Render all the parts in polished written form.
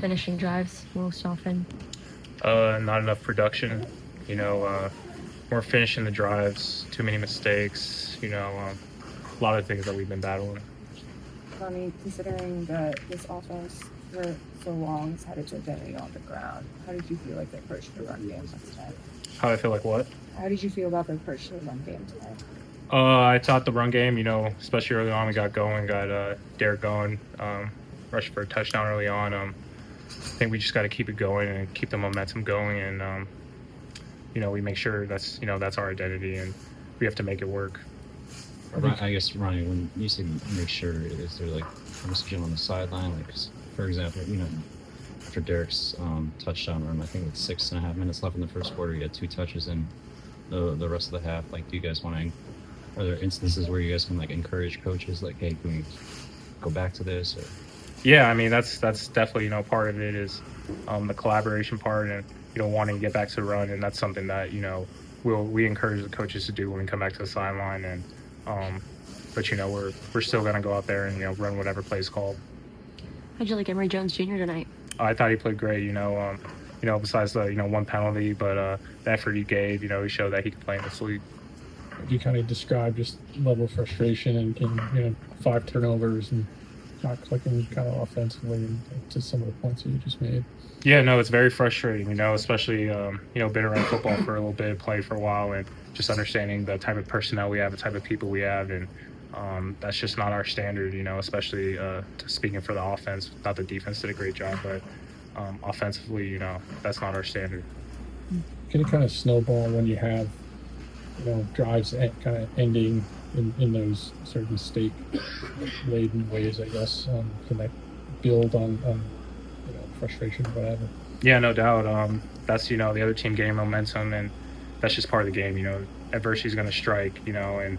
finishing drives most often? Not enough production. More finishing the drives, too many mistakes. A lot of things that we've been battling. Ronnie, considering that this offense for so long has had its identity on the ground, how did you feel like they approached the run game today? How I feel like what? How did you feel about the approach to the run game today? I thought the run game, especially early on, we got Derek going, rushed for a touchdown early on. I think we just got to keep it going and keep the momentum going, and we make sure that's our identity, and we have to make it work. I guess, Ronnie, when you say make sure, is there like a message on the sideline? Like, for example, after Derek's touchdown run, I think with 6.5 minutes left in the first quarter, he had 2 touches in the rest of the half. Like, do you guys want to? Are there instances where you guys can like encourage coaches, like, hey, can we go back to this? Or? Yeah, I mean that's definitely part of it is the collaboration part and wanting to get back to the run, and that's something that we encourage the coaches to do when we come back to the sideline, and but we're still gonna go out there and run whatever play is called. How'd you like Emory Jones Jr. tonight? I thought he played great. Besides the one penalty, but the effort he gave, he showed that he could play in this league. You kind of described just level of frustration and 5 turnovers and not clicking kind of offensively and to some of the points that you just made. Yeah, no, it's very frustrating, especially, been around football for a little bit, played for a while, and just understanding the type of personnel we have, the type of people we have, and that's just not our standard, especially speaking for the offense. Not the defense did a great job, but offensively, that's not our standard. Can it kind of snowball when you have, drives kind of ending in those sort of mistake-laden ways, I guess? Can that build on frustration or whatever? Yeah, no doubt. That's, the other team getting momentum, and that's just part of the game. Adversity is going to strike, and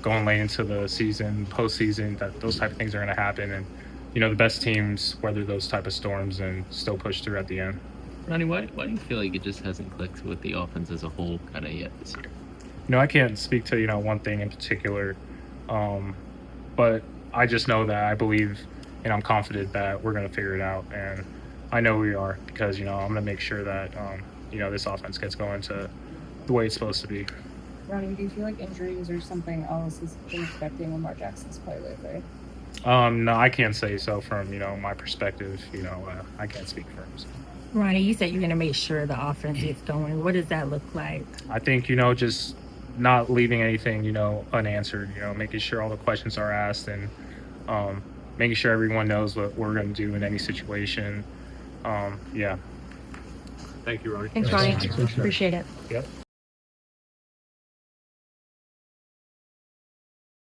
going late into the season, postseason, those type of things are going to happen. And, the best teams weather those type of storms and still push through at the end. Ronnie, why do you feel like it just hasn't clicked with the offense as a whole kind of yet this year? I can't speak to, one thing in particular, but I just know that I believe and I'm confident that we're going to figure it out. And I know we are because, I'm going to make sure that, this offense gets going to the way it's supposed to be. Ronnie, do you feel like injuries or something else has been affecting Lamar Jackson's play lately? No, I can't say so from, my perspective. I can't speak for him. So. Ronnie, you said you're going to make sure the offense gets going. What does that look like? I think, just not leaving anything, unanswered, making sure all the questions are asked and making sure everyone knows what we're going to do in any situation. Yeah. Thank you, Ronnie. Thanks, Ronnie. Appreciate it. Yep.